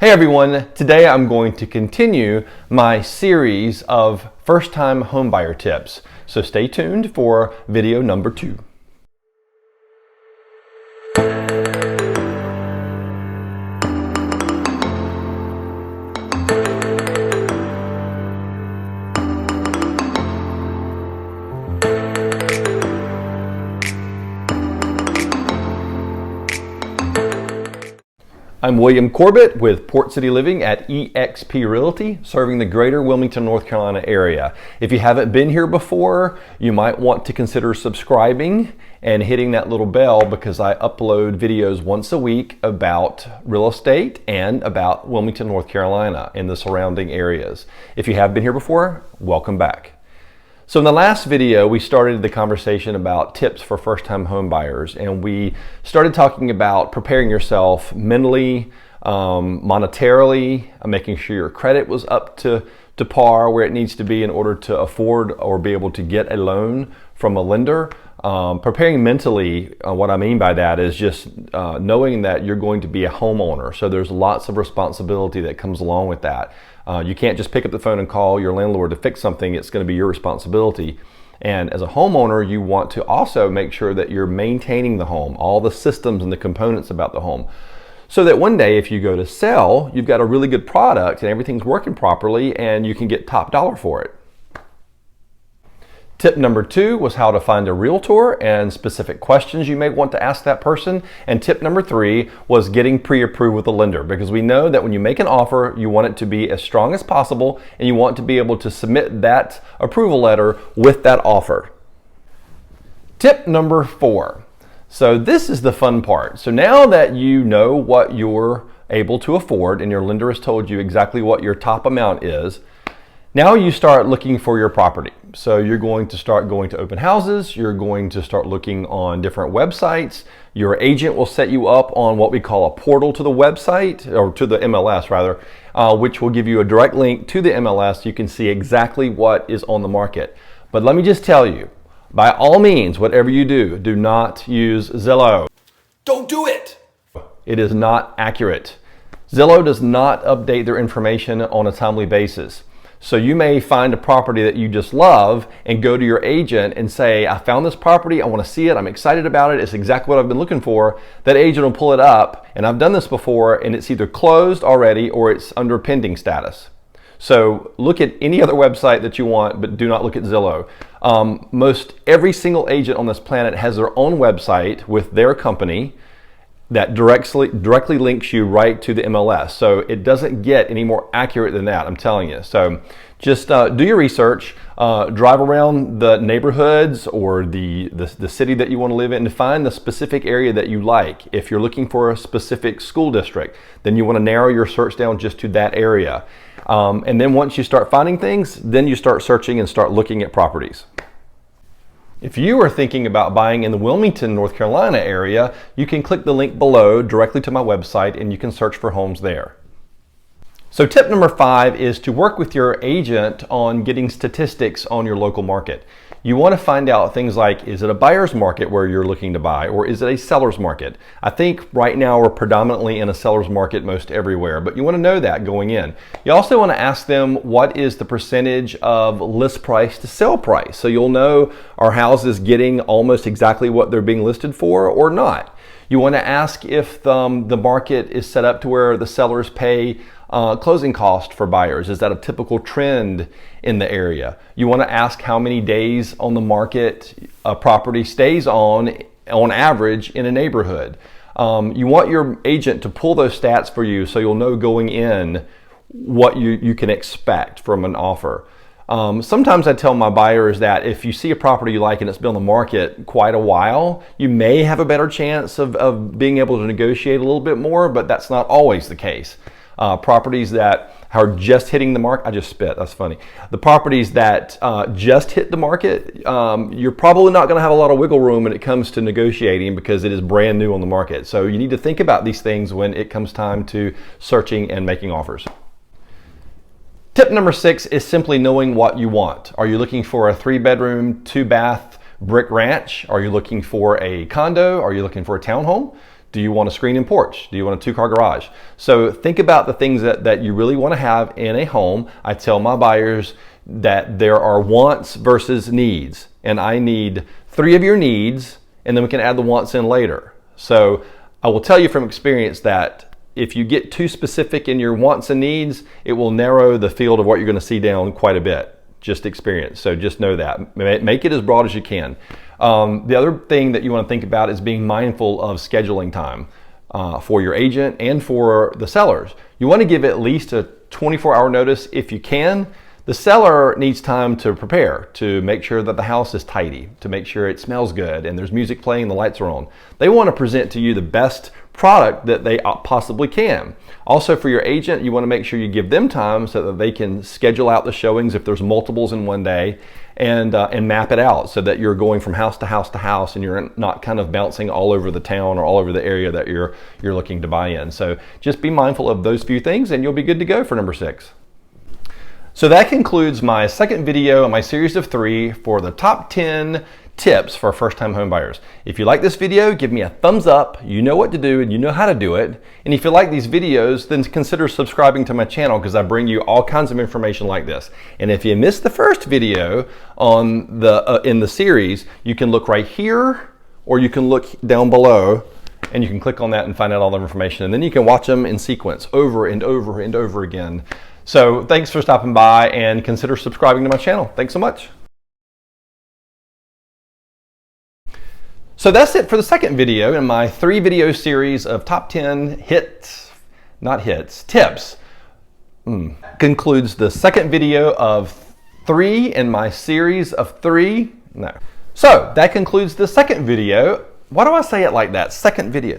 Hey everyone, today I'm going to continue my series of first-time homebuyer tips. So stay tuned for video number 2. I'm William Corbett with Port City Living at EXP Realty, serving the Greater Wilmington, North Carolina area. If you haven't been here before, you might want to consider subscribing and hitting that little bell because I upload videos once a week about real estate and about Wilmington, North Carolina and the surrounding areas. If you have been here before, welcome back. So in the last video, we started the conversation about tips for first-time home buyers, and we started talking about preparing yourself mentally, monetarily, making sure your credit was up to par where it needs to be in order to afford or be able to get a loan from a lender. Preparing mentally, what I mean by that is just knowing that you're going to be a homeowner. So there's lots of responsibility that comes along with that. You can't just pick up the phone and call your landlord to fix something. It's going to be your responsibility. And as a homeowner, you want to also make sure that you're maintaining the home, all the systems and the components about the home, so that one day if you go to sell, you've got a really good product and everything's working properly and you can get top dollar for it. Tip number 2 was how to find a realtor and specific questions you may want to ask that person. And tip number 3 was getting pre-approved with a lender, because we know that when you make an offer, you want it to be as strong as possible and you want to be able to submit that approval letter with that offer. Tip number 4. So this is the fun part. So now that you know what you're able to afford and your lender has told you exactly what your top amount is, now you start looking for your property. So you're going to start going to open houses, you're going to start looking on different websites. Your agent will set you up on what we call a portal to the website, or to the MLS rather, which will give you a direct link to the MLS so you can see exactly what is on the market. But let me just tell you, by all means, whatever you do, do not use Zillow. Don't do it! It is not accurate. Zillow does not update their information on a timely basis. So you may find a property that you just love and go to your agent and say, I found this property, I want to see it, I'm excited about it, it's exactly what I've been looking for. That agent will pull it up, and I've done this before, and it's either closed already or it's under pending status. So look at any other website that you want, but do not look at Zillow. Most every single agent on this planet has their own website with their company that directly links you right to the MLS. So it doesn't get any more accurate than that, I'm telling you. So just do your research, drive around the neighborhoods or the city that you want to live in to find the specific area that you like. If you're looking for a specific school district, then you want to narrow your search down just to that area. And then once you start finding things, then you start searching and start looking at properties. If you are thinking about buying in the Wilmington, North Carolina area, you can click the link below directly to my website and you can search for homes there. So tip number 5 is to work with your agent on getting statistics on your local market. You want to find out things like, is it a buyer's market where you're looking to buy, or is it a seller's market? I think right now we're predominantly in a seller's market most everywhere, but you want to know that going in. You also want to ask them what is the percentage of list price to sell price, so you'll know, are houses getting almost exactly what they're being listed for or not. You want to ask if the market is set up to where the sellers pay closing cost for buyers. Is that a typical trend in the area? You want to ask how many days on the market a property stays on average in a neighborhood. You want your agent to pull those stats for you so you'll know going in what you can expect from an offer. Sometimes I tell my buyers that if you see a property you like and it's been on the market quite a while, you may have a better chance of being able to negotiate a little bit more, but that's not always the case. Properties that are just hitting the market, I just spit, that's funny. The properties that just hit the market, you're probably not gonna have a lot of wiggle room when it comes to negotiating because it is brand new on the market. So you need to think about these things when it comes time to searching and making offers. Tip number 6 is simply knowing what you want. Are you looking for a 3-bedroom, 2-bath brick ranch? Are you looking for a condo? Are you looking for a townhome? Do you want a screen-in porch? Do you want a two-car garage? So think about the things that you really want to have in a home. I tell my buyers that there are wants versus needs, and I need 3 of your needs, and then we can add the wants in later. So I will tell you from experience that if you get too specific in your wants and needs, it will narrow the field of what you're going to see down quite a bit. Just experience. So just know that. Make it as broad as you can. The other thing that you want to think about is being mindful of scheduling time for your agent and for the sellers. You want to give at least a 24-hour notice if you can. The seller needs time to prepare, to make sure that the house is tidy, to make sure it smells good and there's music playing, the lights are on. They want to present to you the best product that they possibly can. Also, for your agent, you want to make sure you give them time so that they can schedule out the showings if there's multiples in one day, and map it out so that you're going from house to house to house and you're not kind of bouncing all over the town or all over the area that you're looking to buy in. So just be mindful of those few things and you'll be good to go for number 6. So that concludes my second video in my series of 3 for the top 10 tips for first-time home buyers. If you like this video, give me a thumbs up. You know what to do and you know how to do it. And if you like these videos, then consider subscribing to my channel because I bring you all kinds of information like this. And if you missed the first video on in the series, you can look right here or you can look down below and you can click on that and find out all the information. And then you can watch them in sequence over and over and over again. So thanks for stopping by and consider subscribing to my channel. Thanks so much. So that's it for the second video in my 3-video series of top 10 tips. Concludes the second video of 3 in my series of 3. No. So that concludes the second video. Why do I say it like that? Second video.